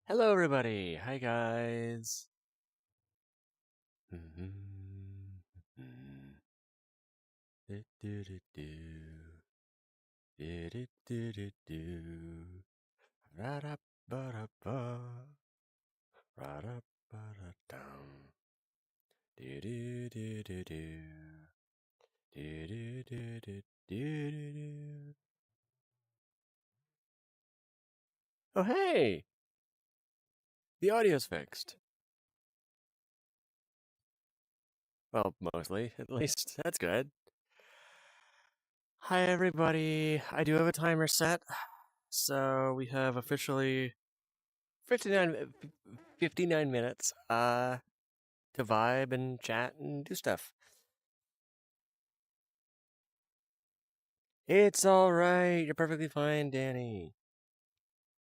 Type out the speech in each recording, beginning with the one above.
Hello, everybody. Hi, guys. Oh, hey! The audio's fixed. Well, mostly, at least. That's good. Hi, everybody. I do have a timer set, so we have officially 59 minutes to vibe and chat and do stuff. It's all right. You're perfectly fine, Danny.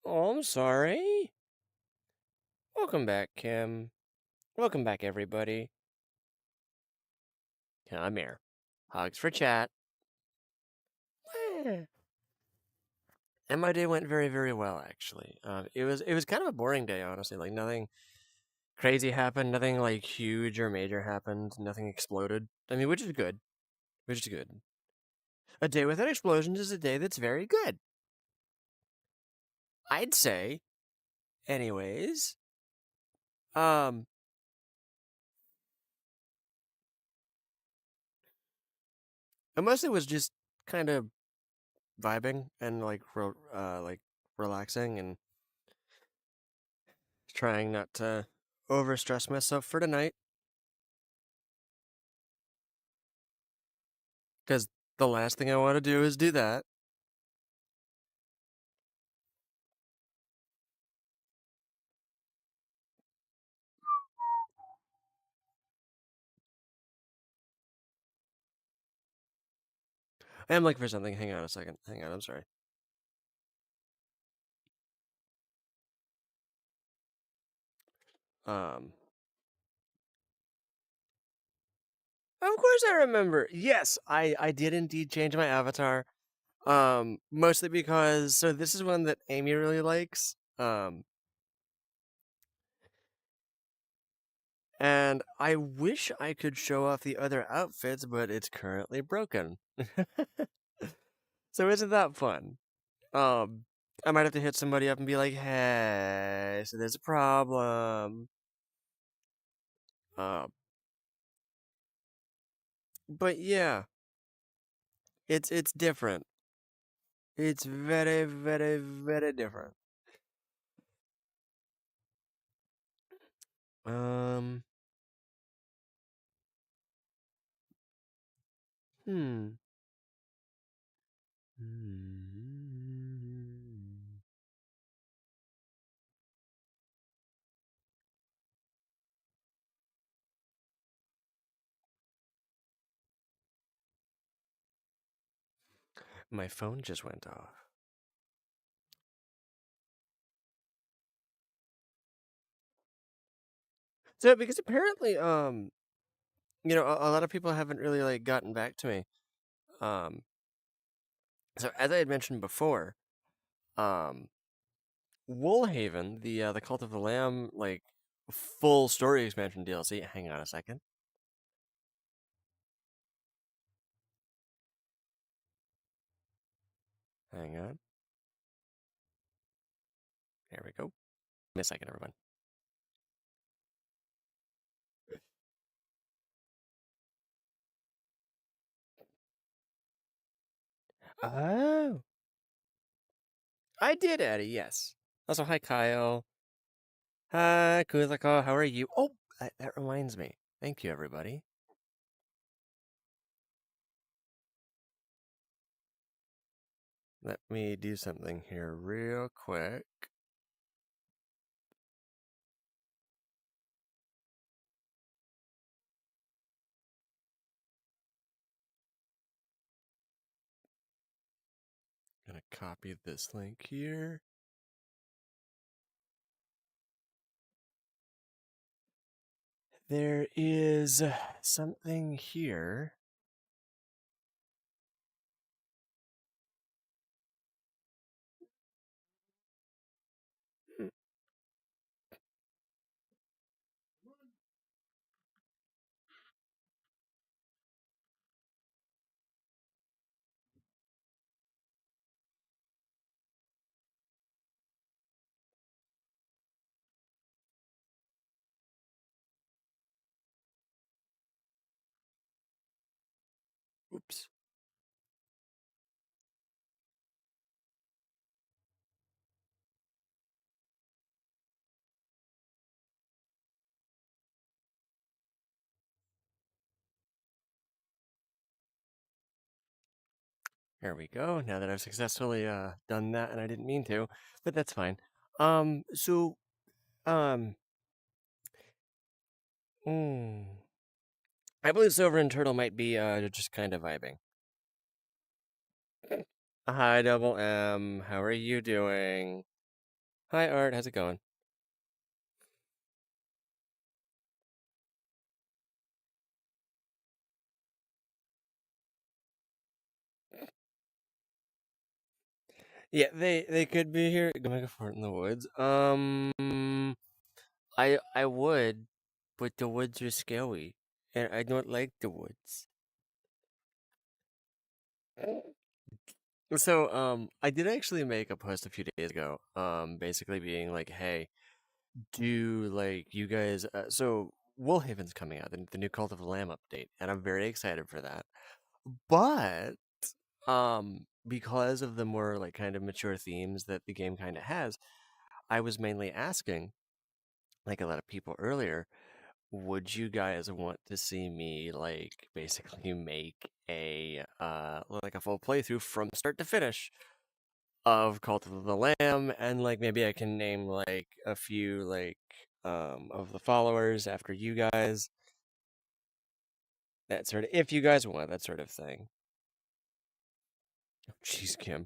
Oh, I'm sorry. Welcome back, Kim. Welcome back, everybody. Come here. Hugs for chat. And my day went very, very well, actually. It was kind of a boring day, honestly. Like nothing crazy happened, nothing like huge or major happened, nothing exploded. I mean, which is good. Which is good. A day without explosions is a day that's very good. I'd say. Anyways, um, I mostly was just kind of vibing and like relaxing and trying not to overstress myself for tonight because the last thing I want to do is do that. I am looking for something. Hang on a second. Hang on. I'm sorry. Um, of course I remember. Yes, I did indeed change my avatar. Mostly because this is one that Amy really likes. And I wish I could show off the other outfits, but it's currently broken. So isn't that fun? Um, I might have to hit somebody up and be like, "Hey, so there's a problem." Uh, but yeah, it's different. It's very, very, very different. Um, hmm. Hmm. My phone just went off. So because apparently, a lot of people haven't really like gotten back to me. Um, so as I had mentioned before, um, Woolhaven, the Cult of the Lamb, like full story expansion DLC. Hang on a second. Hang on. There we go. Give me a second, everyone. Oh, I did, Eddie. Yes. Also, hi, Kyle. Hi, Kuzako. How are you? Oh, that reminds me. Thank you, everybody. Let me do something here real quick. Gonna copy this link here. There is something here. There we go. Now that I've successfully done that, and I didn't mean to, but that's fine. So um, mm, I believe Silver and Turtle might be just kind of vibing. Hi, Double M. How are you doing? Hi, Art. How's it going? Yeah, they could be here. Go make a fort in the woods. I would, but the woods are scary, and I don't like the woods. So, I did actually make a post a few days ago, basically being like, hey, do like you guys, so Woolhaven's coming out, the new Cult of the Lamb update, and I'm very excited for that. But, because of the more like kind of mature themes that the game kind of has, I was mainly asking, like a lot of people earlier, would you guys want to see me like basically make a like a full playthrough from start to finish of Cult of the Lamb, and like maybe I can name like a few like of the followers after you guys, that sort of, if you guys want that sort of thing. Jeez, Kim.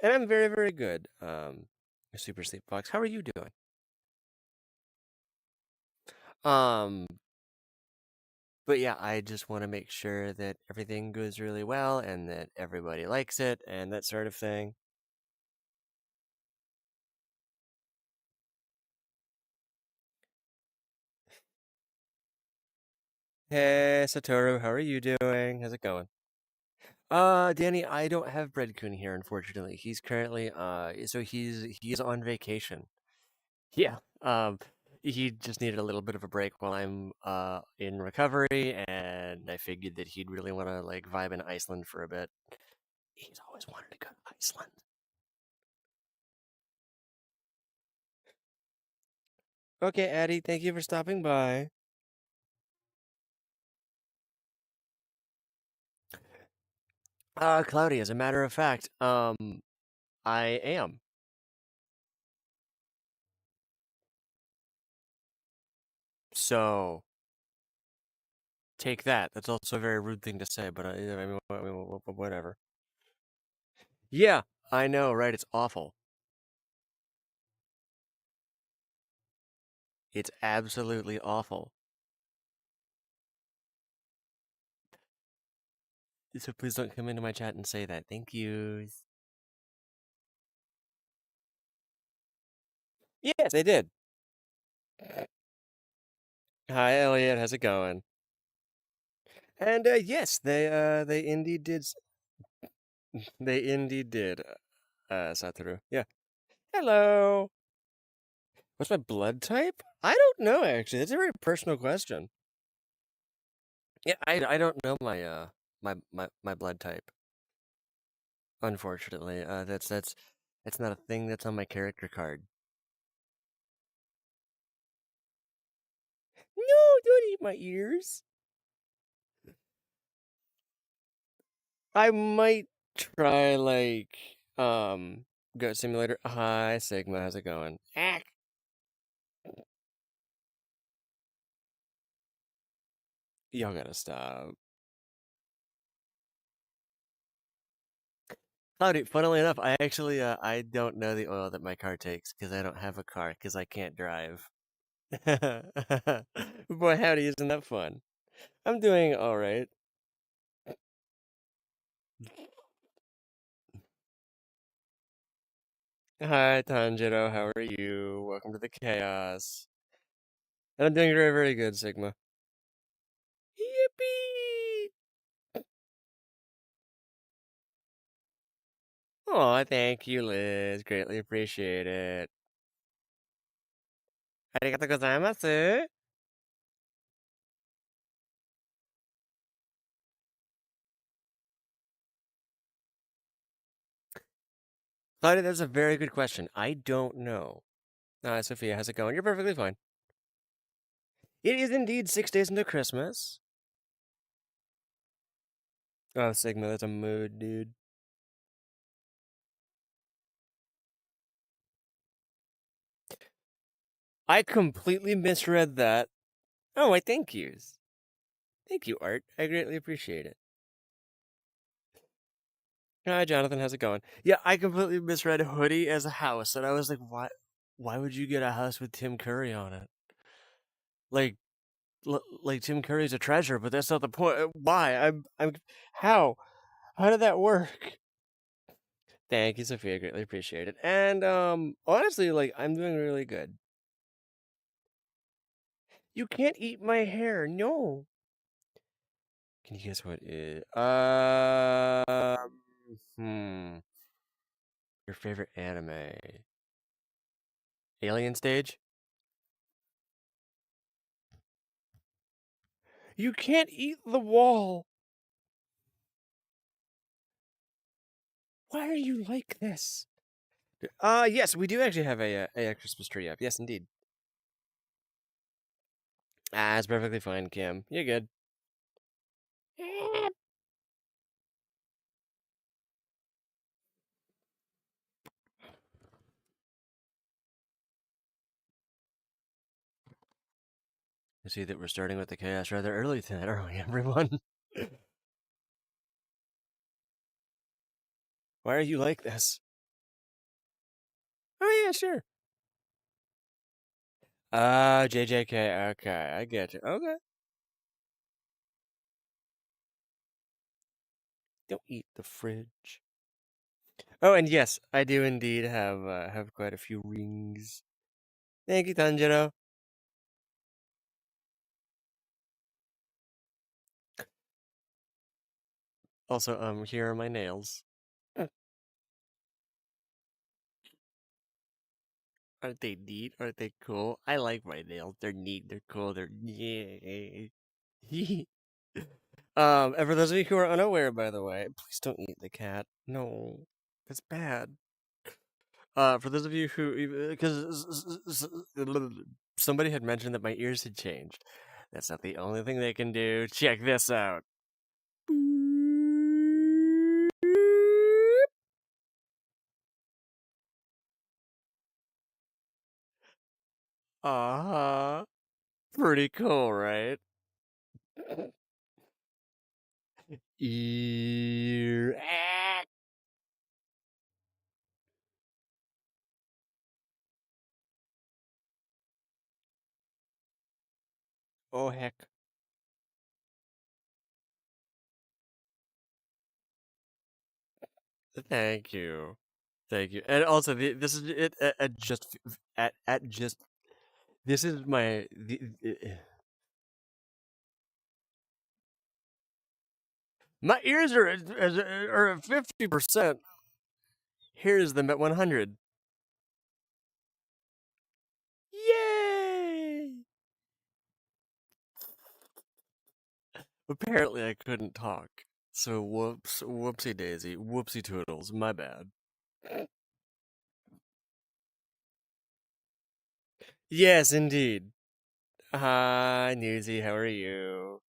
And I'm very, very good. Super Sleep Fox. How are you doing? Um, but yeah, I just want to make sure that everything goes really well and that everybody likes it and that sort of thing. Hey, Satoru, how are you doing? How's it going? Danny, I don't have Breadcoon here, unfortunately. He's currently so he's on vacation. Yeah. He just needed a little bit of a break while I'm in recovery, and I figured that he'd really want to like vibe in Iceland for a bit. He's always wanted to go to Iceland. Okay, Addie, thank you for stopping by. Cloudy, as a matter of fact, I am. So take that. That's also a very rude thing to say, but I mean, whatever. Yeah, I know, right? It's awful. It's absolutely awful. So please don't come into my chat and say that. Thank you. Yes, they did. Hi, Elliot. How's it going? And yes, they indeed did. They indeed did. Satoru. Yeah. Hello. What's my blood type? I don't know actually. That's a very personal question. Yeah, I don't know my my blood type. Unfortunately, that's not a thing that's on my character card. No, don't eat my ears. I might try like Goat Simulator. Hi, Sigma. How's it going? Ack. Y'all gotta stop. Cloudy, funnily enough, I actually I don't know the oil that my car takes because I don't have a car because I can't drive. Boy, howdy, isn't that fun? I'm doing all right. Hi, Tanjiro. How are you? Welcome to the chaos. And I'm doing very, very good, Sigma. Yippee! Oh, thank you, Liz. Greatly appreciate it. Arigatou gozaimasu. Claudia, that's a very good question. I don't know. Sophia, how's it going? You're perfectly fine. It is indeed 6 days into Christmas. Oh, Sigma, that's a mood, dude. I completely misread that. Oh, I thank yous. Thank you, Art. I greatly appreciate it. Hi, Jonathan. How's it going? Yeah, I completely misread hoodie as a house, and I was like, why? Why would you get a house with Tim Curry on it? Like, like Tim Curry's a treasure, but that's not the point. Why? How? How did that work? Thank you, Sophia. Greatly appreciate it. And honestly, like I'm doing really good. You can't eat my hair. No. Can you guess what it? Hmm. Your favorite anime? Alien Stage? You can't eat the wall. Why are you like this? Yes, we do actually have a Christmas tree up. Yes, indeed. Ah, it's perfectly fine, Kim. You're good. I see that we're starting with the chaos rather early tonight, aren't we, everyone? Why are you like this? Oh yeah, sure. JJK. Okay, I get you. Okay. Don't eat the fridge. Oh, and yes, I do indeed have quite a few rings. Thank you, Tanjiro. Also, here are my nails. Aren't they neat? Aren't they cool? I like my nails. They're neat. They're cool. They're yay. And for those of you who are unaware, by the way, please don't eat the cat. No, that's bad. For those of you who, because somebody had mentioned that my ears had changed. That's not the only thing they can do. Check this out. Uh-huh. Pretty cool, right? Ear. Oh, heck. Thank you. Thank you. And also, this is it at just at just this is my ears are at 50%. Here's them at 100. Yay! Apparently, I couldn't talk. So whoops, whoopsie daisy, whoopsie toodles. My bad. Yes, indeed. Hi, Newsy. How are you?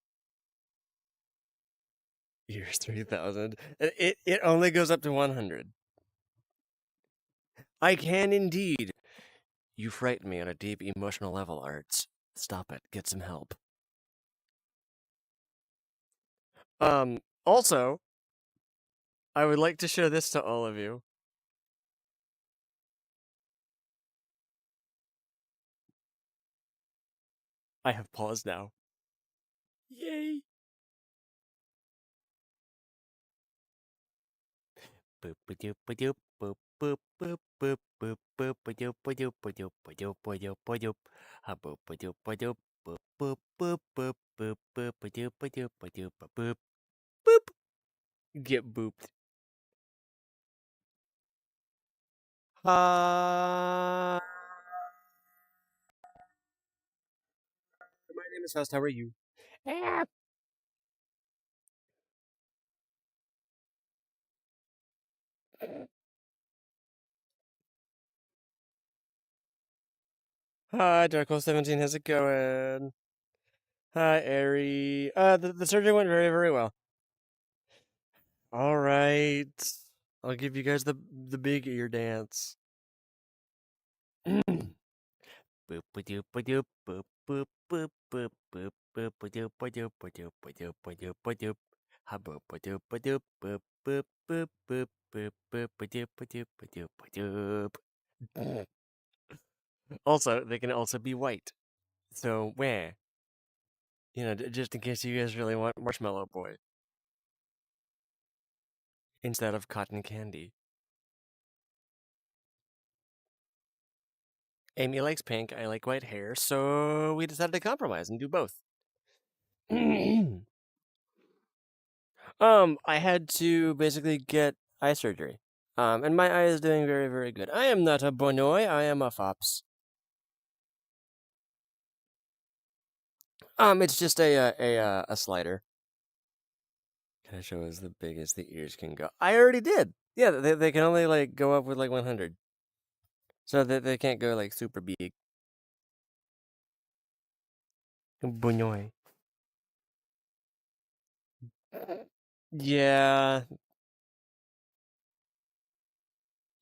Here's 3,000. It only goes up to 100. I can indeed. You frighten me on a deep emotional level, Arts. Stop it. Get some help. Also, I would like to show this to all of you. I have paused now. Yay! Boop ba doop ba doop boop boop boop boop boop boop ba doop ba doop ba doop ba doop ba doop ba doop ha boop ba doop ba doop boop boop boop boop boop boop ba doop ba doop ba doop ba boop boop. Get booped. Hi. My name is Faust. How are you? Ah. Hi, Darkle17. How's it going? Hi, Ari. The surgery went very, very well. All right. I'll give you guys the big ear dance. Boop ba doop ba doop boop boop boop boop boop boop ba doop ba doop ba doop ba doop ba doop ba doop. Ha boop ba doop ba doop boop boop boop boop boop boop ba doop ba doop ba doop ba doop. Also, they can also be white. So where? Just in case you guys really want Marshmallow Boy instead of cotton candy. Amy likes pink, I like white hair, so we decided to compromise and do both. I had to basically get eye surgery. And my eye is doing very, very good. I am not a bonoy, I am a fops. It's just a slider. Can I show as the big as the ears can go? I already did. Yeah, they can only like go up with like 100. So that they can't go like super big. Bonoy. Yeah.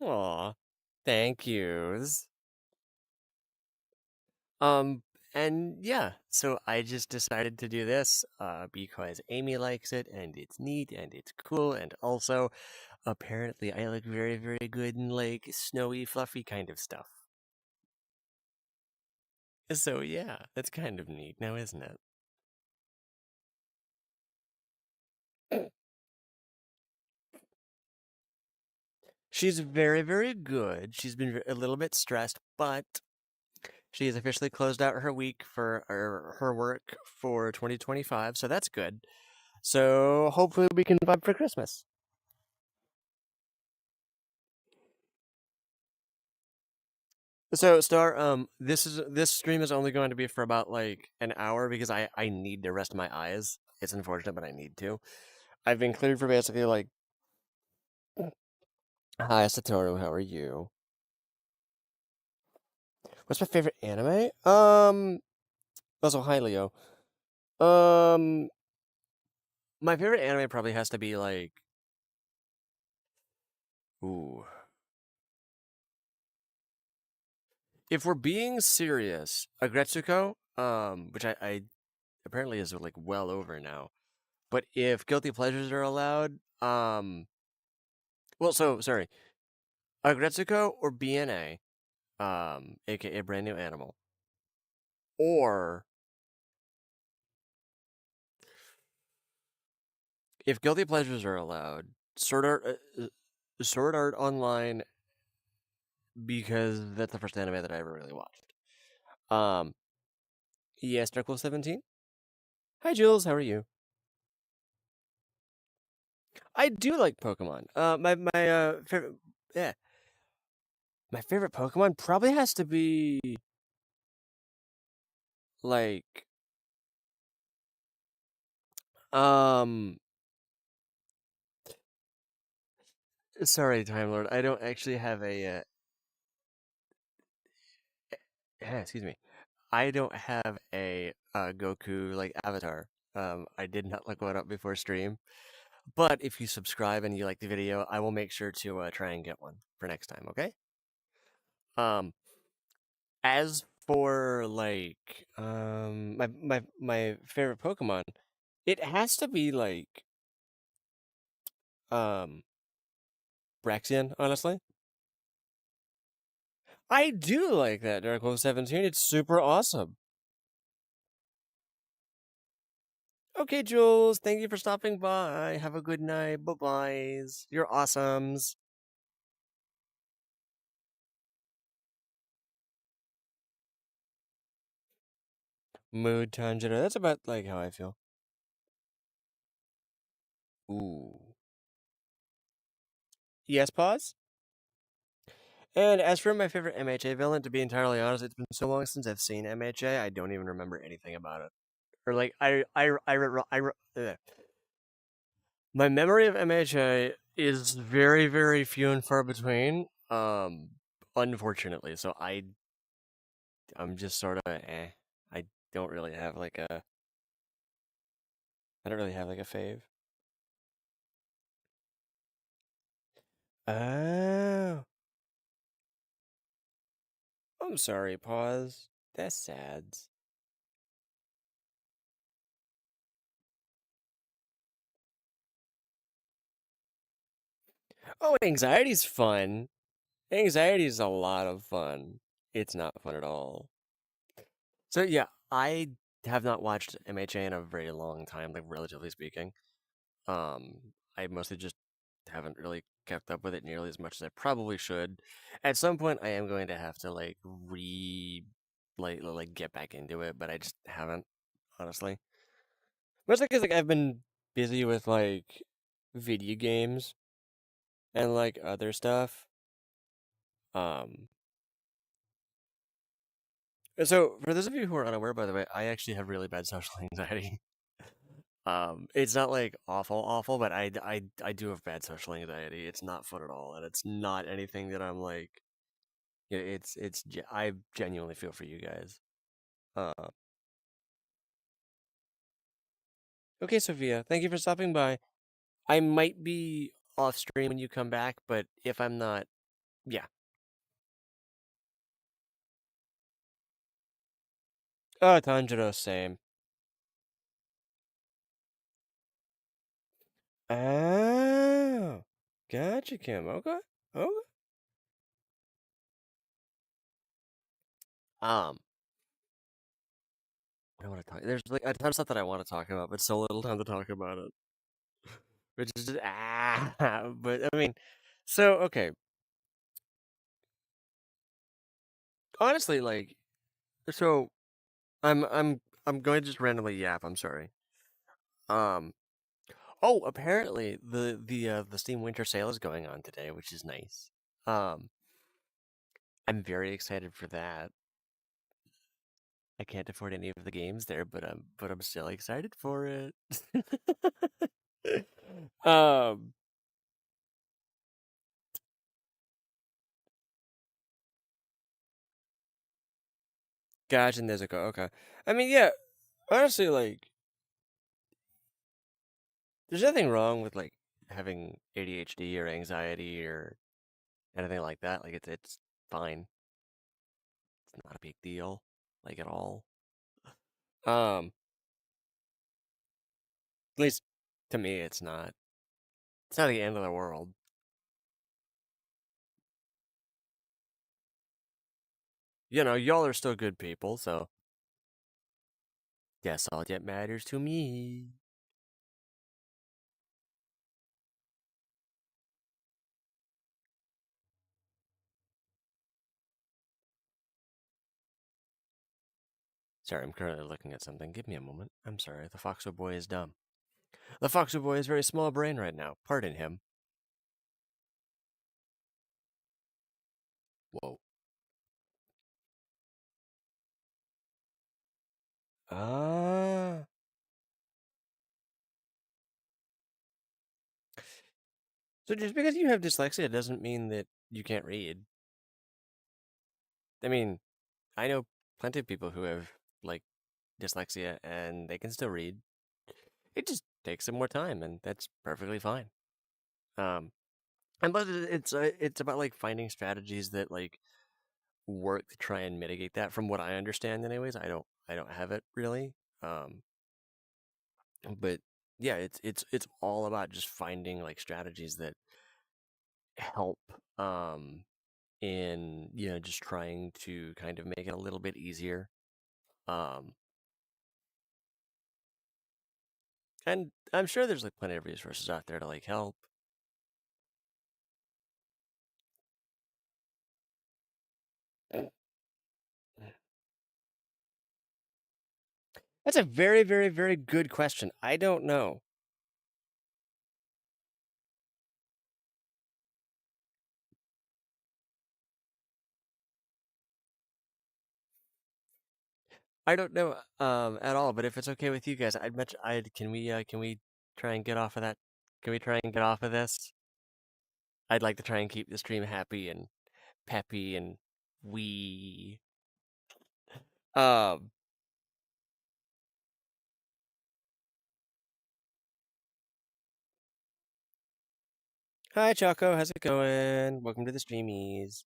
Aw. Thank yous. Um, and yeah, so I just decided to do this because Amy likes it and it's neat and it's cool and also apparently I look very, very good in like snowy, fluffy kind of stuff. So yeah, that's kind of neat now, isn't it? She's very, very good. She's been a little bit stressed, but she has officially closed out her week for her work for 2025, so that's good. So hopefully we can vibe for Christmas. So Star, this stream is only going to be for about like an hour because I need to rest my eyes. It's unfortunate, but I need to. I've been cleared for basically like. Hi, Satoru. How are you? What's my favorite anime? Also hi Leo. Um, my favorite anime probably has to be like. Ooh. If we're being serious, Agretsuko, which I apparently is like well over now. But if guilty pleasures are allowed, well, so sorry, Agretsuko or BNA, aka Brand New Animal, or if guilty pleasures are allowed, Sword Art Online, because that's the first anime that I ever really watched. Um, yes, Dark 17. Hi, Jules. How are you? I do like Pokemon. My favorite, yeah, my favorite Pokemon probably has to be like um. Sorry, Time Lord. I don't actually have a. Excuse me. I don't have a Goku like avatar. I did not look one up before stream. But if you subscribe and you like the video, I will make sure to try and get one for next time. Okay. Um, as for like my favorite Pokemon, it has to be like um Braxian. Honestly, I do like that Dark Hole 17. It's super awesome. Okay, Jules. Thank you for stopping by. Have a good night. Bye byes. You're awesomes. Mood Tanjiro. That's about like how I feel. Ooh. Yes, pause. And as for my favorite MHA villain, to be entirely honest, it's been so long since I've seen MHA, I don't even remember anything about it. Or like my memory of MHA is very, very few and far between. Unfortunately, so I'm just sort of I don't really have like a I don't really have like a fave. Oh, I'm sorry. Pause. That's sad. Oh, anxiety's fun. Anxiety's a lot of fun. It's not fun at all. So yeah, I have not watched MHA in a very long time, like relatively speaking. Um, I mostly just haven't really kept up with it nearly as much as I probably should. At some point, I am going to have to like get back into it, but I just haven't, honestly. Mostly because like I've been busy with like video games and like other stuff. Um, so for those of you who are unaware, by the way, I actually have really bad social anxiety. It's not like awful, awful, but I do have bad social anxiety. It's not fun at all, and it's not anything that I'm like. Yeah, I genuinely feel for you guys. Uh, okay, Sophia, thank you for stopping by. I might be off stream when you come back, but if I'm not, yeah. Oh, Tanjiro, same. Oh, gotcha, Kim. Okay, okay. Um, I want to talk. There's like a ton of stuff that I want to talk about, but so little time to talk about it. Which is just but I mean, so okay. Honestly, like, so I'm going to just randomly yap. I'm sorry. Um. Oh, apparently the Steam Winter Sale is going on today, which is nice. Um. I'm very excited for that. I can't afford any of the games there, but I'm still excited for it. um. Gosh, and Nezuko. Okay. I mean, yeah. Honestly, like, there's nothing wrong with like having ADHD or anxiety or anything like that. Like, it's fine. It's not a big deal, like at all. At least to me, it's not. It's not the end of the world. Y'all are still good people, so that's all that matters to me. Sorry, I'm currently looking at something. Give me a moment. I'm sorry. The Foxo boy is dumb. The Foxo boy has very small brain right now. Pardon him. Whoa. Ah. So just because you have dyslexia doesn't mean that you can't read. I mean, I know plenty of people who have like dyslexia and they can still read. It just takes some more time, and that's perfectly fine. Um, and but it's about like finding strategies that like work to try and mitigate that. From what I understand, anyways, I don't have it really. Um, but yeah, it's all about just finding like strategies that help. In just trying to kind of make it a little bit easier. Um, and I'm sure there's like plenty of resources out there to like help. That's a very, very, very good question. I don't know. I don't know at all, but if it's okay with you guys, I'd can we try and get off of that? Can we try and get off of this? I'd like to try and keep the stream happy and peppy and wee. Um Hi Choco, how's it going? Welcome to the Streamies.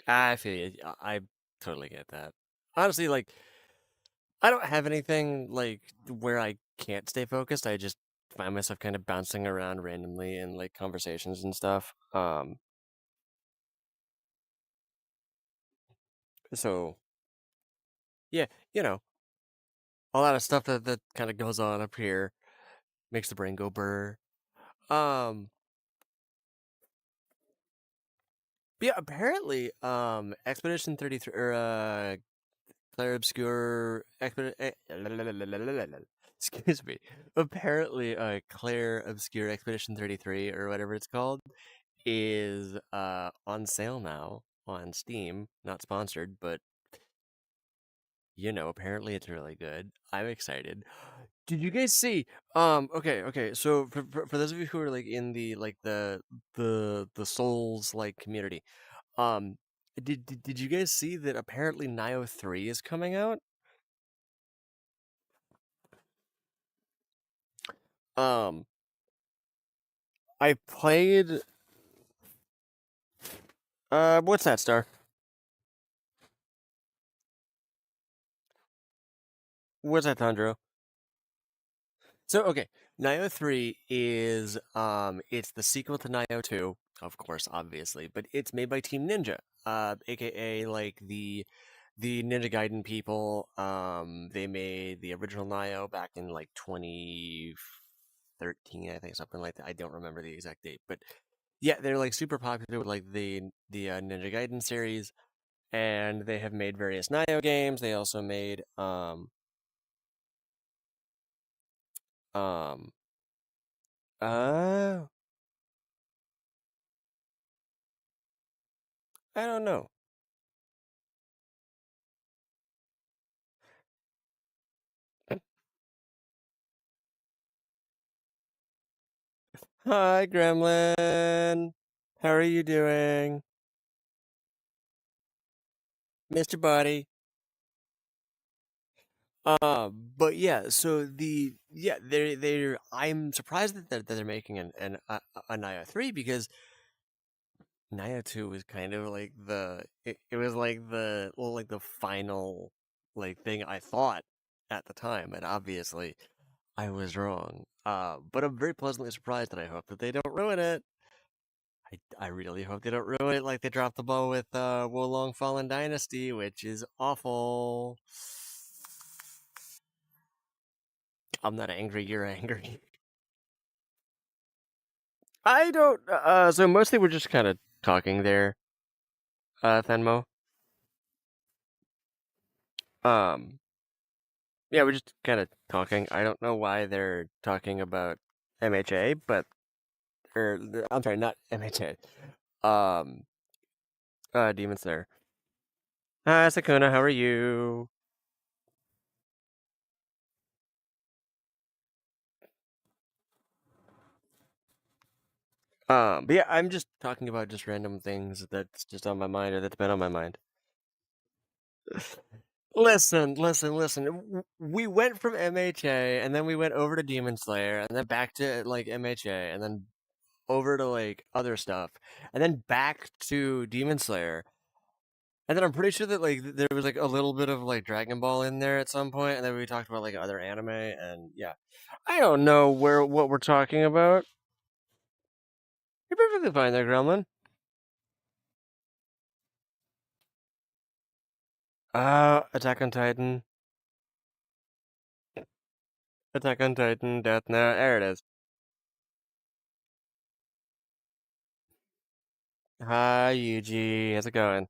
I feel you. I totally get that. Honestly, like I don't have anything like where I can't stay focused. I just find myself kind of bouncing around randomly in like conversations and stuff. So yeah, you know, a lot of stuff that kind of goes on up here makes the brain go burr. Um, but yeah, apparently, Expedition 33 or Claire Obscure excuse me. Apparently, Claire Obscure Expedition 33 or whatever it's called is on sale now on Steam. Not sponsored, but apparently it's really good. I'm excited. Did you guys see? Okay. So for those of you who are like in the like the Souls like community, um, did you guys see that apparently Nioh 3 is coming out? Um, I played. What's that, Star? What's that, Tandro? So okay, Nioh 3 is it's the sequel to Nioh 2, of course, obviously, but it's made by Team Ninja, aka like the Ninja Gaiden people. They made the original Nioh back in like 2013, I think, something like that. I don't remember the exact date, but yeah, they're like super popular with like the Ninja Gaiden series, and they have made various Nioh games. They also made um uh I don't know. Hi, Gremlin. How are you doing, Mr. Buddy? But yeah, so they're I'm surprised that they're making a Naya 3 because Naya 2 was kind of like it was like the final like thing I thought at the time, and obviously I was wrong. But I'm very pleasantly surprised, and I hope that they don't ruin it. I really hope they don't ruin it like they dropped the ball with Wolong Fallen Dynasty, which is awful. I'm not angry, you're angry. I don't so mostly we're just kind of talking there, Thenmo. Um yeah, we're just kind of talking. I don't know why they're talking about MHA, but I'm sorry, not MHA. Um Demon Slayer. Hi, Sakuna, how are you? But yeah, I'm just talking about just random things that's just on my mind or that's been on my mind. Listen. We went from MHA and then we went over to Demon Slayer and then back to like MHA and then over to like other stuff and then back to Demon Slayer. And then I'm pretty sure that like there was like a little bit of like Dragon Ball in there at some point, and then we talked about like other anime and yeah. I don't know what we're talking about. You're perfectly fine there, Gremlin. Attack on Titan. Attack on Titan, Death Note. There it is. Hi, Yuji. How's it going?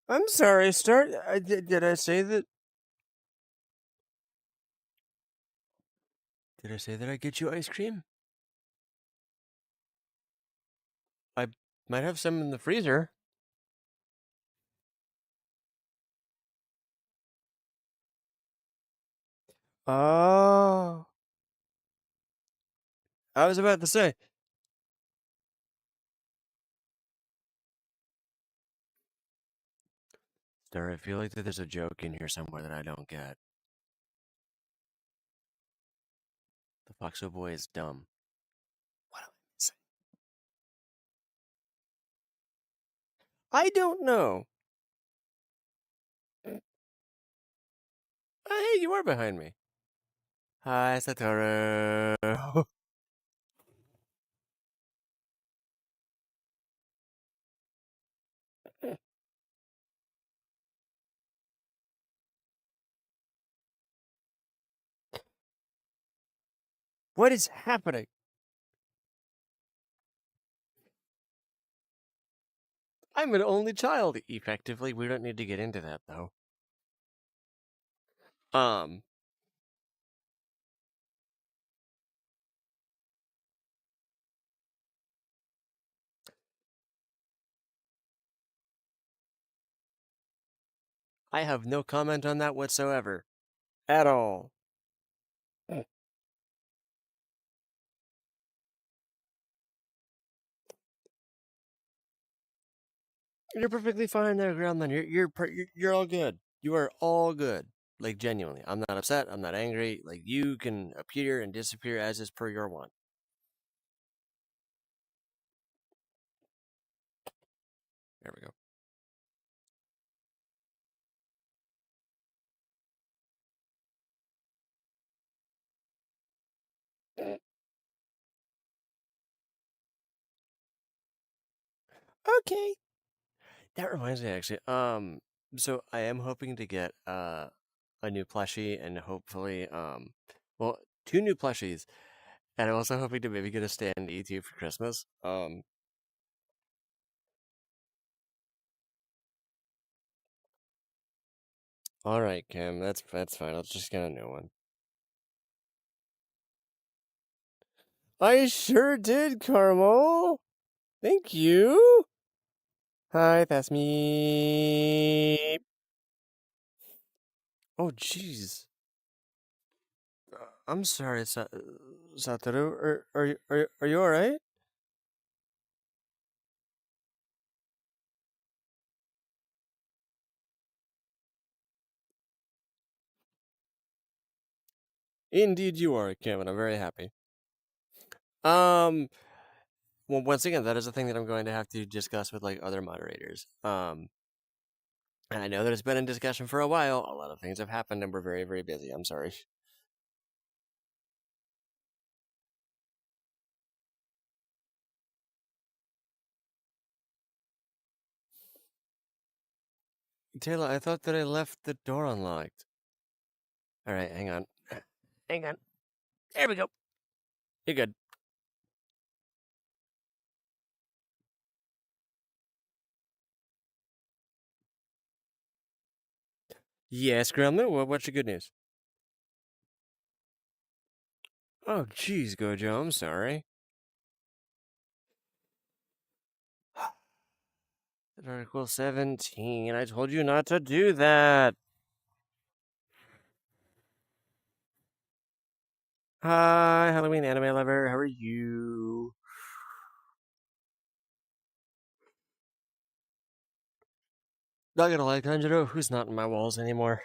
I'm sorry, start. Did I say that? Did I say that I get you ice cream? I might have some in the freezer. Oh, I was about to say. Star, I feel like that there's a joke in here somewhere that I don't get. Foxo Boy is dumb. What am I saying? I don't know. Oh, hey, you are behind me. Hi, Satoru. What is happening? I'm an only child. Effectively, we don't need to get into that though. Um, I have no comment on that whatsoever. At all. You're perfectly fine there, Groundman. You're all good. You are all good. Like genuinely, I'm not upset. I'm not angry. Like you can appear and disappear as is per your want. There we go. Okay. That reminds me, actually. So I am hoping to get a new plushie and hopefully well, two new plushies, and I'm also hoping to maybe get a stand E2 for Christmas. All right, Kim, that's fine. I'll just get a new one. I sure did, Carmel. Thank you. Hi, that's me. Oh, jeez. I'm sorry, Satoru. Are you all right? Indeed, you are, Kim, and I'm very happy. Um, well, once again, that is a thing that I'm going to have to discuss with like other moderators. And I know that it's been in discussion for a while. A lot of things have happened, and we're very, very busy. I'm sorry. Taylor, I thought that I left the door unlocked. All right, hang on. Hang on. There we go. You're good. Yes, Gremlin. What's your good news? Oh, jeez, Gojo. I'm sorry. Article 17. I told you not to do that. Hi, Halloween anime lover. How are you? Not gonna lie, Tanjiro, who's not in my walls anymore?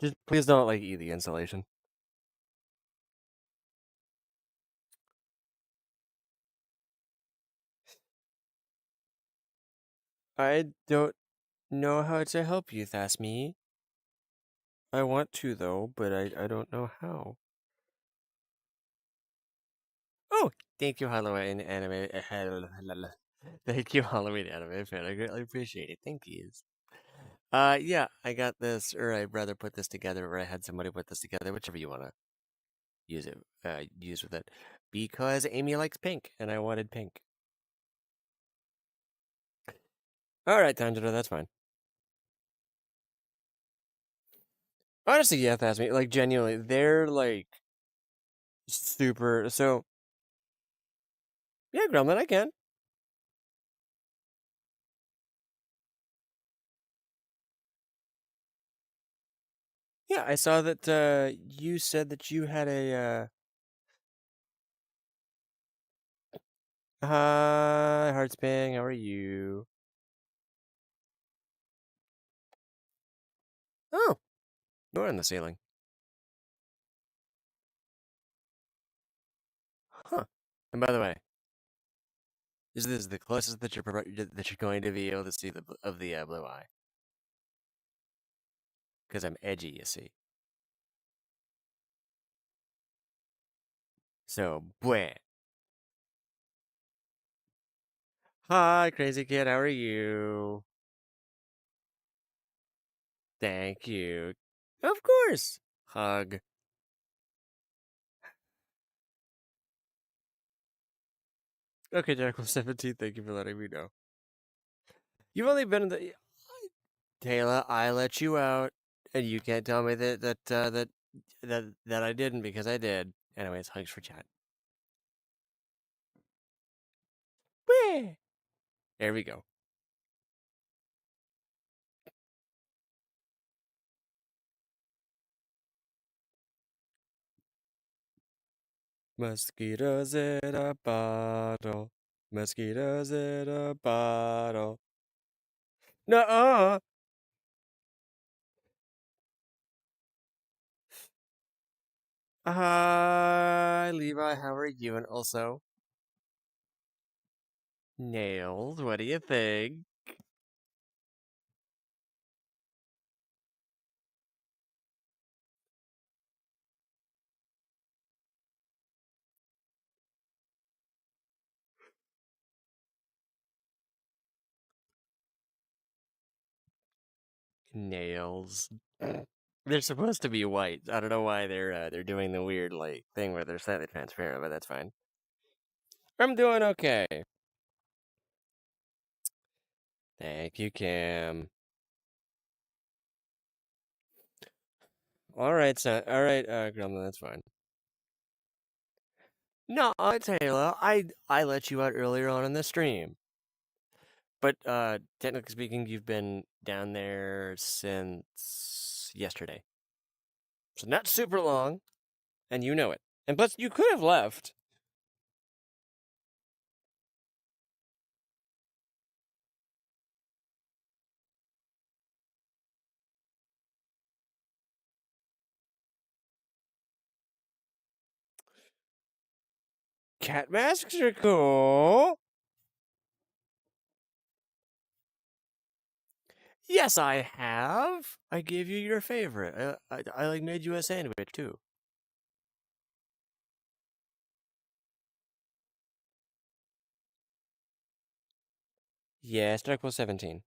Just please don't like eat the insulation. I don't know how to help you, Thasmi. I want to though, but I don't know how. Oh, thank you, Halloween anime. Thank you, Halloween anime fan. I greatly appreciate it. Thank you. Yeah, I got this, or I'd rather put this together, or I had somebody put this together, whichever you wanna use it, use with it, because Amy likes pink, and I wanted pink. All right, Tanjiro, that's fine. Honestly, yeah, that's me. Like genuinely, they're like super. So yeah, Gremlin, I can. Yeah, I saw that you said that you had a hi, Heartspang. How are you? Oh, you're on the ceiling. And by the way, this is the closest that you're going to be able to see the blue eye, because I'm edgy, you see. So, bleh. Hi, crazy kid. How are you? Thank you. Of course. Hug. Okay, Jackal 17. Thank you for letting me know. You've only been in the Taylor. I let you out, and you can't tell me that I didn't because I did. Anyways, hugs for chat. Bleh. There we go. Mosquitoes in a bottle. Mosquitoes in a bottle. Nuh-uh. Hi, Levi. How are you? And also, Nails. What do you think? Nails. They're supposed to be white. I don't know why they're doing the weird like thing where they're slightly transparent, but that's fine. I'm doing okay. Thank you, Kim. All right, son. All right, Gremlin. That's fine. No, Taylor. I let you out earlier on in the stream, but technically speaking, you've been down there since yesterday, so not super long, and you know it. And plus, you could have left. Cat masks are cool. Yes, I have. I gave you your favorite. I like made you a sandwich too. Yes, Dark 17.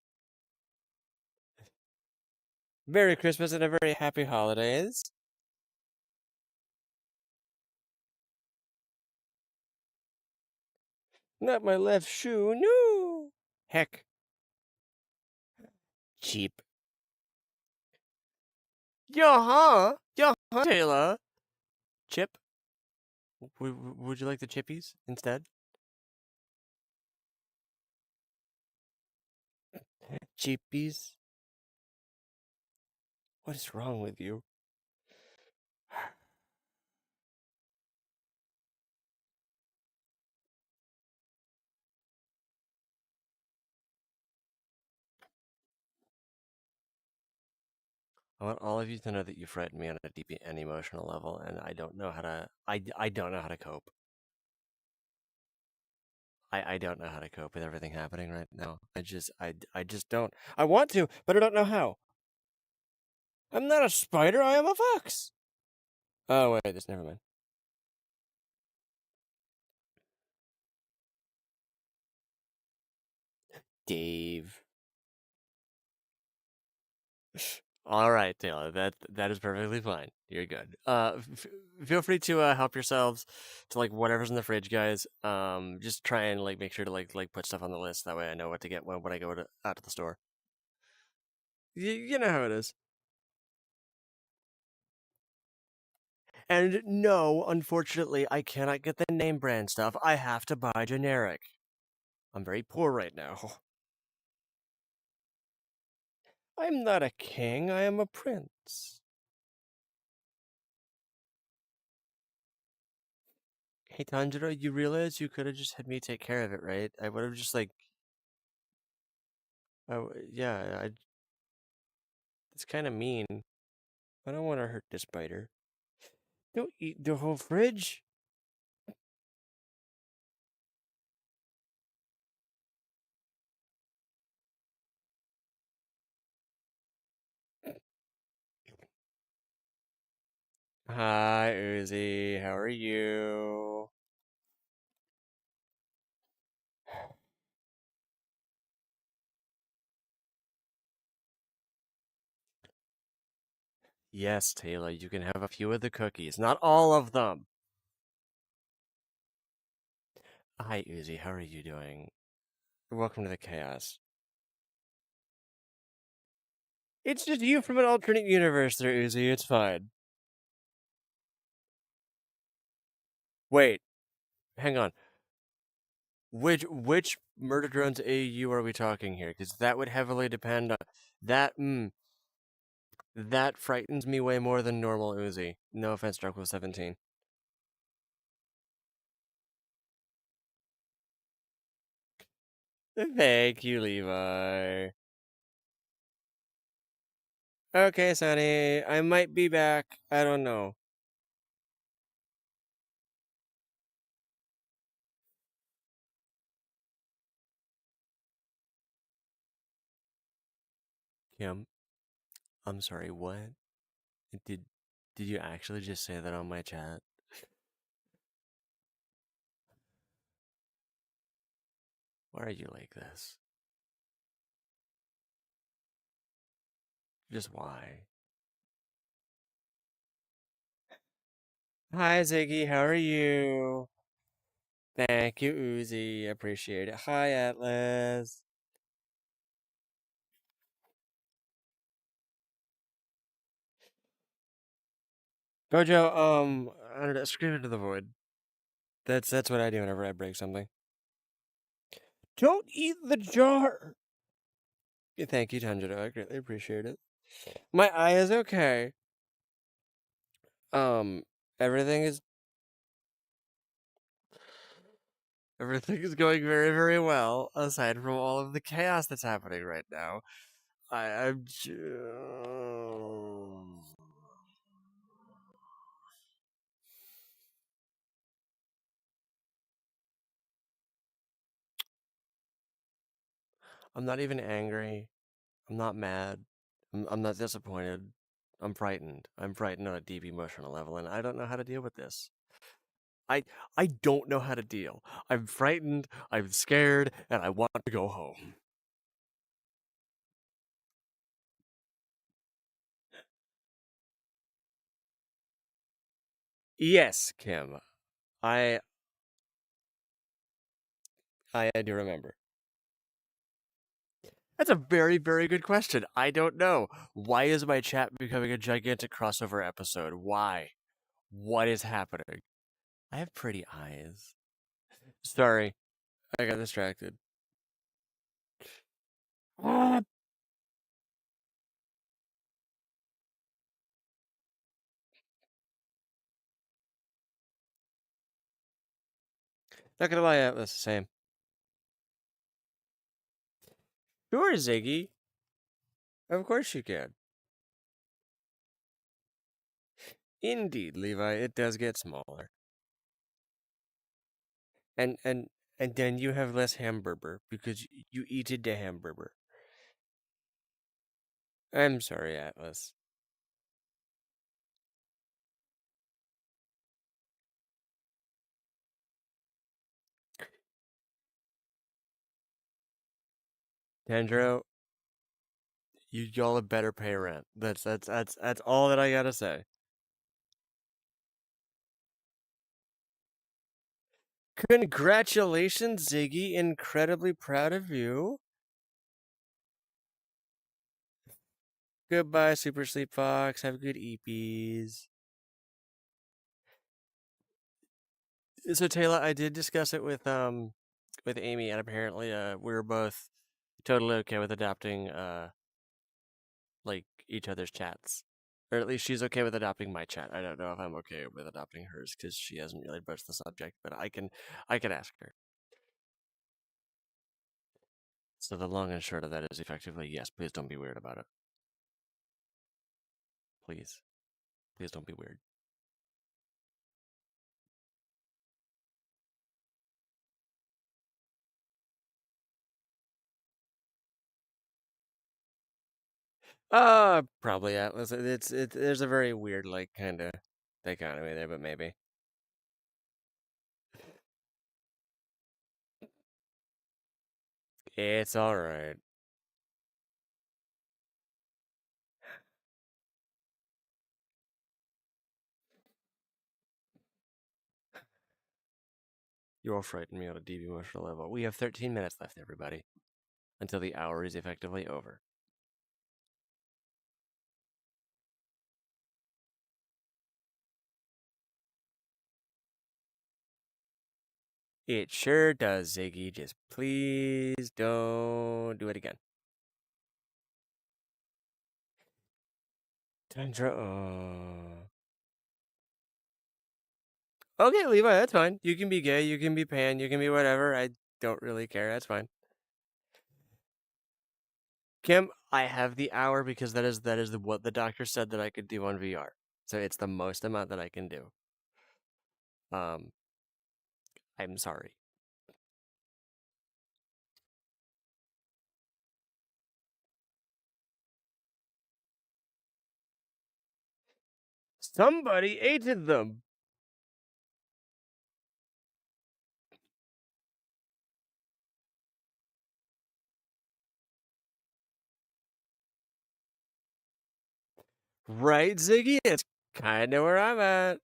Merry Christmas and a very happy holidays. Not my left shoe, no. Heck, cheap. Yeah, huh, Taylor. Chip, would you like the chippies instead? Chippies? What is wrong with you? I want all of you to know that you frighten me on a deep and emotional level, and I don't know how to. I don't know how to cope. I don't know how to cope with everything happening right now. I just don't. I want to, but I don't know how. I'm not a spider. I am a fox. Oh wait, this never mind. Dave. All right, Taylor. That is perfectly fine. You're good. Feel free to help yourselves to like whatever's in the fridge, guys. Just try and like make sure to like put stuff on the list. That way, I know what to get when I go out to the store. You know how it is. And no, unfortunately, I cannot get the name brand stuff. I have to buy generic. I'm very poor right now. I'm not a king. I am a prince. Hey Tanjiro, you realize you could have just had me take care of it, right? I would have just like, oh yeah, it's kind of mean. I don't want to hurt this spider. Don't eat the whole fridge. Hi, Uzi. How are you? Yes, Taylor, you can have a few of the cookies. Not all of them. Hi, Uzi. How are you doing? Welcome to the chaos. It's just you from an alternate universe there, Uzi. It's fine. Wait, hang on. Which murder drones AU are we talking here? Because that would heavily depend on that. That frightens me way more than normal Uzi. No offense, Drunk 17. Thank you, Levi. Okay, Sonny. I might be back. I don't know. Kim, I'm sorry, what? Did did you actually just say that on my chat? Why are you like this? Just why? Hi, Ziggy. How are you? Thank you, Uzi. Appreciate it. Hi, Atlas. Gojo, I don't know, scream into the void. That's what I do whenever I break something. Don't eat the jar. Yeah, thank you, Tanjiro. I greatly appreciate it. My eye is okay. Um, everything is everything is going very, very well, aside from all of the chaos that's happening right now. I'm I'm not even angry. I'm not mad. I'm not disappointed. I'm frightened. I'm frightened on a deep emotional level, and I don't know how to deal with this. I I don't know how to deal. I'm frightened. I'm scared, and I want to go home. Yes, Kim. I I do remember. That's a very, very good question. I don't know. Why is my chat becoming a gigantic crossover episode? Why? What is happening? I have pretty eyes. Sorry, I got distracted. Ah, not gonna lie, that's the same. Sure, Ziggy. Of course you can. Indeed, Levi, it does get smaller. And and and then you have less hamburger because you eat the hamburger. I'm sorry, Atlas. Tandro, y'all better pay rent. That's all that I gotta say. Congratulations, Ziggy. Incredibly proud of you. Goodbye, Super Sleep Fox. Have a good EPs. So Taylor, I did discuss it with Amy, and apparently we're both totally okay with adopting like each other's chats. Or at least she's okay with adopting my chat. I don't know if I'm okay with adopting hers because she hasn't really broached the subject, but I can ask her. So the long and short of that is effectively yes, please don't be weird about it. Please. Please don't be weird. Probably Atlas. There's a very weird like kind of the economy there, but maybe. It's alright. You all frightened me on a deep emotional level. We have 13 minutes left, everybody, until the hour is effectively over. It sure does, Ziggy. Just please don't do it again. Tundra. Okay, Levi, that's fine. You can be gay, you can be pan, you can be whatever. I don't really care. That's fine. Kim, I have the hour because that is what the doctor said that I could do on VR. So it's the most amount that I can do. Um, I'm sorry. Somebody aided them. Right, Ziggy? It's kind of where I'm at.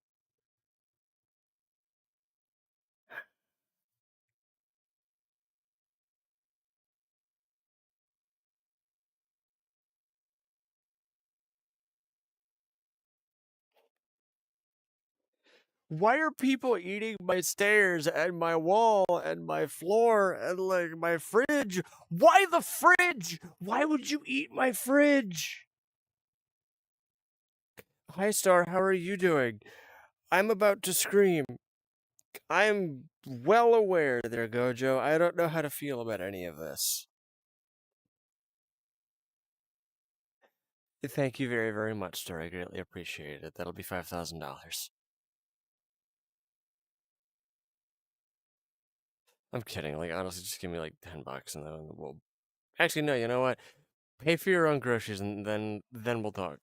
Why are people eating my stairs and my wall and my floor and like my fridge? Why the fridge? Why would you eat my fridge? Hi, Star. How are you doing? I'm about to scream. I'm well aware there, Gojo. I don't know how to feel about any of this. Thank you very, very much, Star. I greatly appreciate it. That'll be $5,000. I'm kidding. Like, honestly, just give me like $10 and then we'll. Actually, no. You know what? Pay for your own groceries and then we'll talk.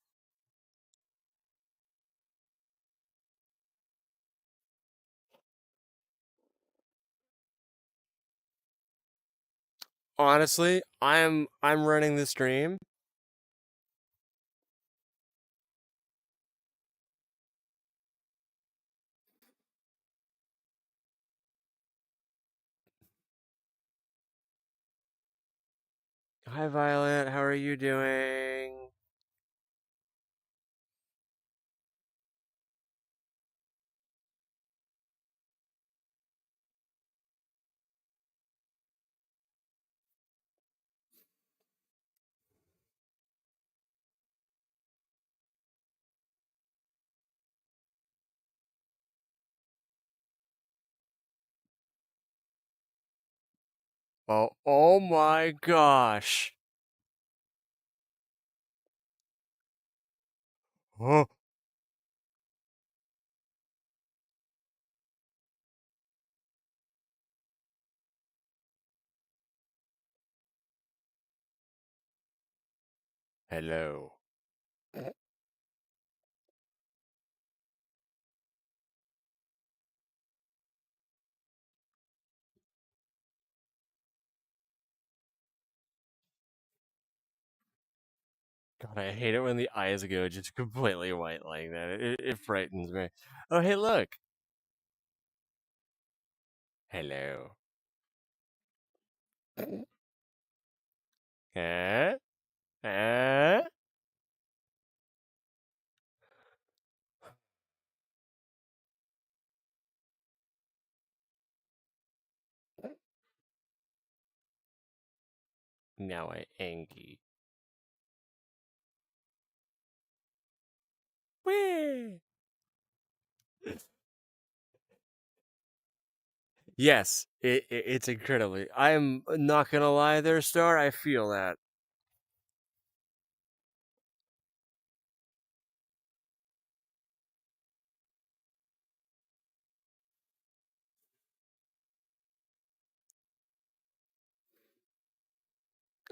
Honestly, I'm running the stream. Hi, Violet. How are you doing? Oh my gosh. Oh, hello. God, I hate it when the eyes go just completely white like that. It frightens me. Oh, hey, look. Hello. Huh? Huh? Now I angry. Whee! Yes, it's incredibly. I'm not gonna lie there, Star. I feel that.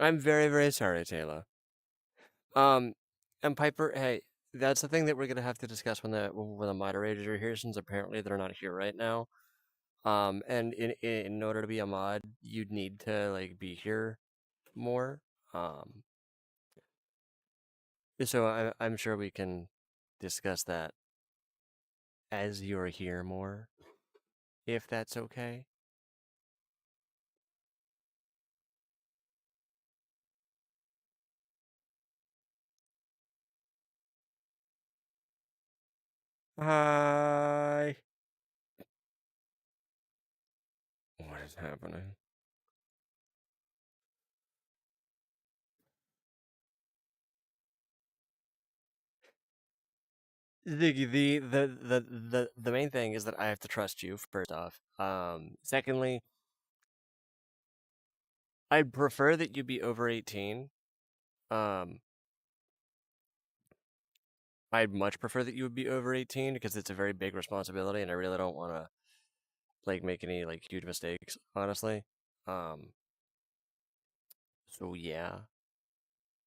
I'm very, very sorry, Taylor. Um, and Piper, hey, that's the thing that we're gonna have to discuss when the moderators are here, since apparently they're not here right now. And in order to be a mod, you'd need to like be here more. Um, so I'm sure we can discuss that as you're here more, if that's okay. Hi. What is happening? The main thing is that I have to trust you first off. Secondly, I'd prefer that you be over 18. Um, I'd much prefer that you would be over 18 because it's a very big responsibility, and I really don't want to like make any like huge mistakes, honestly. Um, so yeah.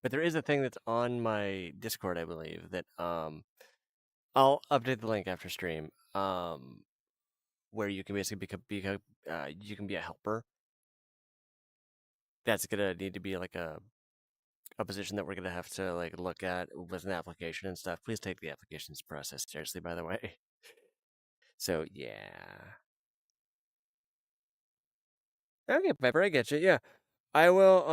But there is a thing that's on my Discord, I believe, that I'll update the link after stream. Where you can basically you can be a helper. That's gonna need to be like a position that we're gonna have to like look at with an application and stuff. Please take the applications process seriously, by the way. So yeah. Okay, Pepper, I get you. Yeah, I will.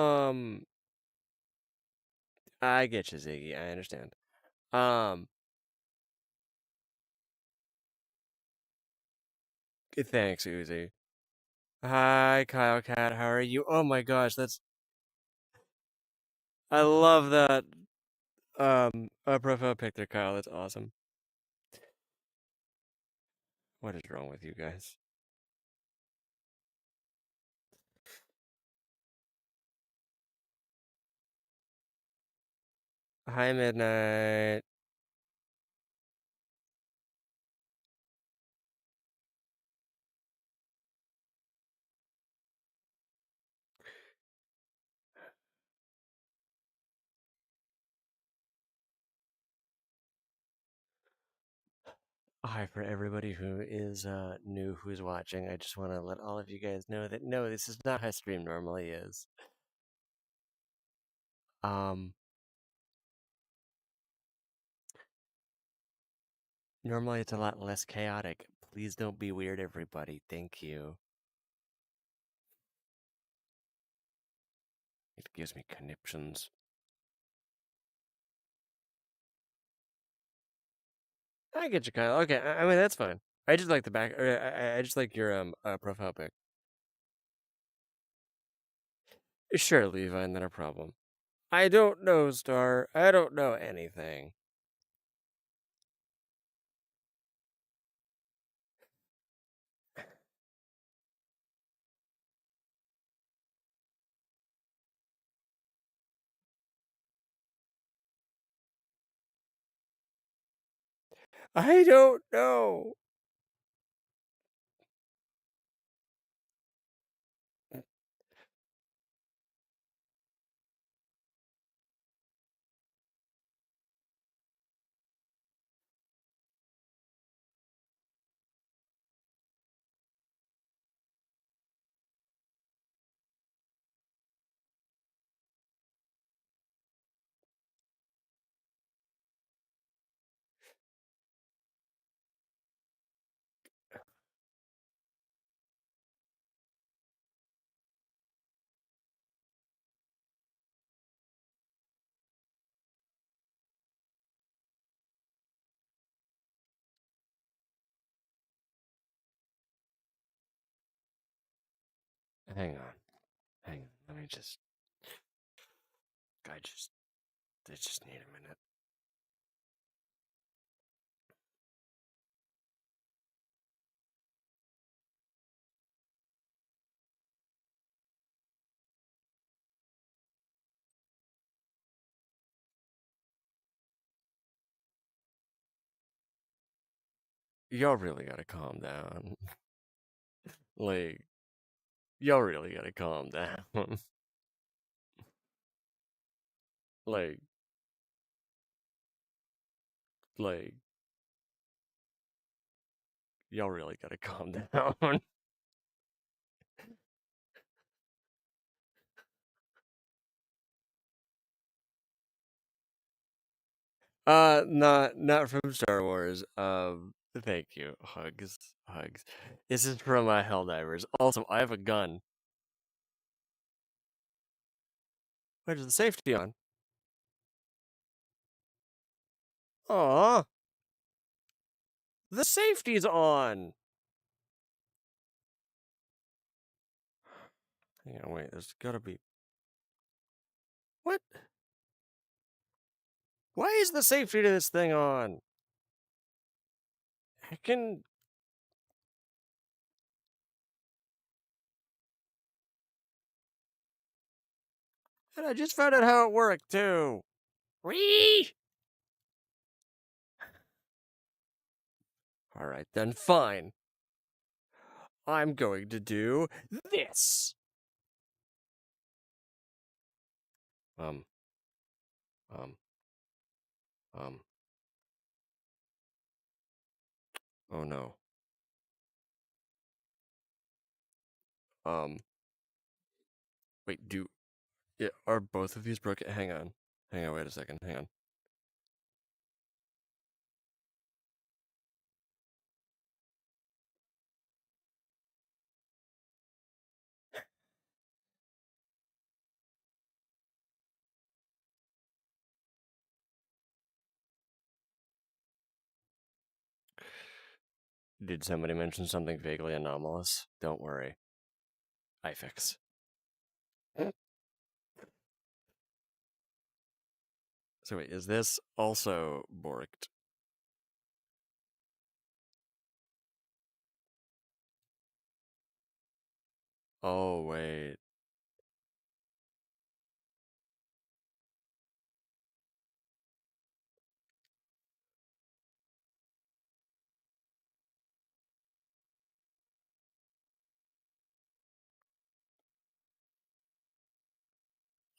I get you, Ziggy. I understand. Um, thanks, Uzi. Hi, Kyle Cat. How are you? Oh my gosh, that's I love that profile picture, Kyle. That's awesome. What is wrong with you guys? Hi, Midnight. Hi, for everybody who is new, who's watching. I just want to let all of you guys know that no, this is not how stream normally is. Um, Normally it's a lot less chaotic. Please don't be weird, everybody. Thank you. It gives me conniptions. I get you, Kyle. Okay, I mean that's fine. I just like the back. I just like your profile pic. Sure, Levi, not a problem. I don't know, Star. I don't know anything. I don't know. Hang on. Hang on. Let me just. I just need a minute. Y'all really gotta calm down. Like, y'all really gotta calm down. Like, like, y'all really gotta calm down. Not from Star Wars. Thank you. Hugs, hugs. This is from Helldivers. Also, I have a gun. Where's the safety on? Aw, the safety's on. Hang on, wait. There's gotta be. What? Why is the safety to this thing on? I can. And I just found out how it worked too. Whee! All right, then fine. I'm going to do this. Um, um, um. Oh no. Um. Wait, are both of these broken? Hang on. Hang on, wait a second. Hang on. Did somebody mention something vaguely anomalous? Don't worry. I fix. So wait, is this also borked? Oh wait.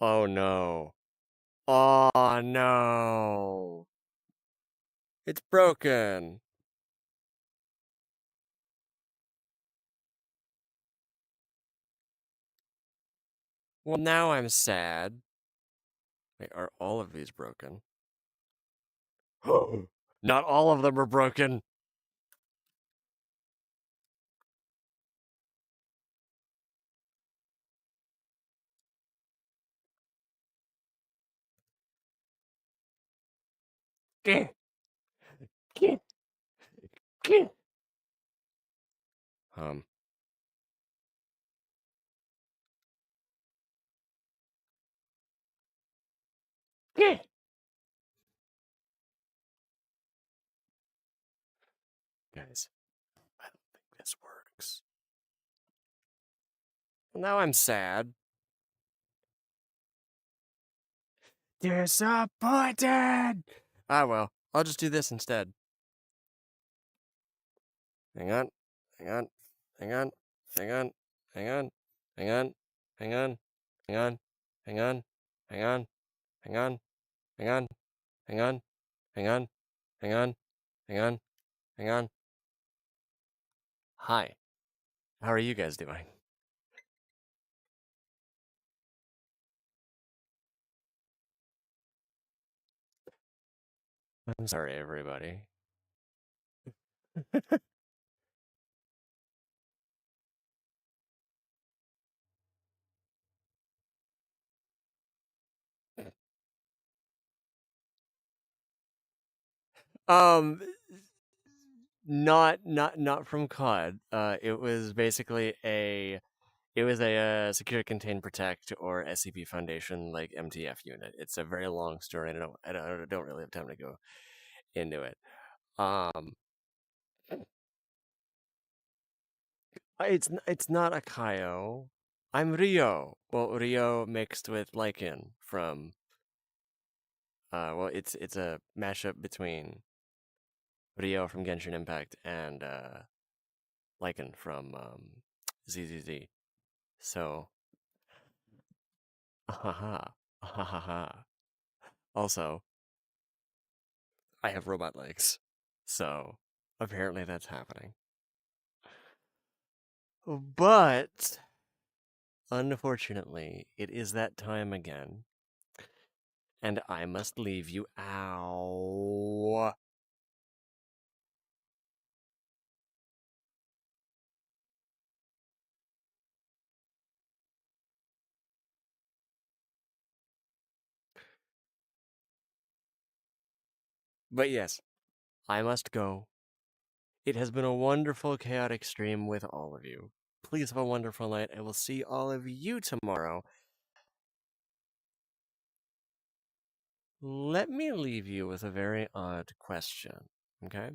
Oh no. Oh no. It's broken. Well, now I'm sad. Wait, are all of these broken? Not all of them are broken. Geh, geh, geh. Um. Geh. Guys, I don't think this works. Well, now I'm sad. Disappointed! Ah, well, I'll just do this instead. Hang on, hang on, hang on, hang on, hang on, hang on, hang on, hang on, hang on, hang on, hang on, hang on, hang on, hang on, hang on, hang on, hang on. Hi, how are you guys doing? I'm sorry, everybody. Um, not from COD. It was basically a secure contain protect or SCP Foundation like MTF unit. It's a very long story. I don't really have time to go into it. Um, it's not Akio. I'm Rio. Well, Rio mixed with Lycan from it's a mashup between Rio from Genshin Impact and Lycan from ZZZ. So, haha, haha. Also, I have robot legs. So apparently that's happening. But unfortunately, it is that time again. And I must leave you. Ow. But yes, I must go. It has been a wonderful, chaotic stream with all of you. Please have a wonderful night. I will see all of you tomorrow. Let me leave you with a very odd question, okay?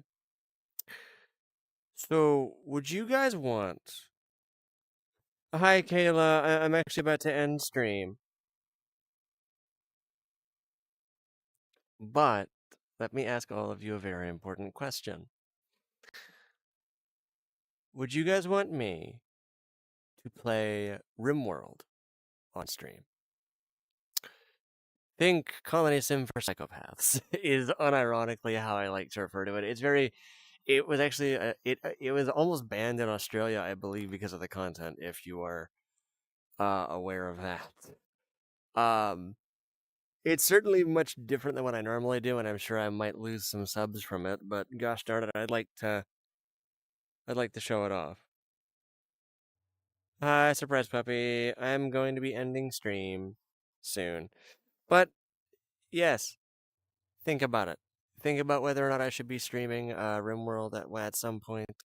So, would you guys want... Hi, Kayla. I'm actually about to end stream. But let me ask all of you a very important question. Would you guys want me to play RimWorld on stream? Think Colony Sim for Psychopaths is unironically how I like to refer to it. It's very... It was actually... it was almost banned in Australia, I believe, because of the content, if you are aware of that. It's certainly much different than what I normally do, and I'm sure I might lose some subs from it, but gosh darn it, I'd like to show it off. Hi, surprise puppy. I'm going to be ending stream soon. But yes, think about it. Think about whether or not I should be streaming RimWorld at some point.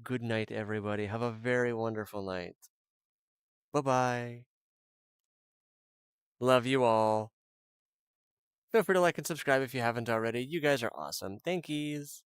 Good night, everybody. Have a very wonderful night. Bye-bye. Love you all. Feel free to like and subscribe if you haven't already. You guys are awesome. Thank yous.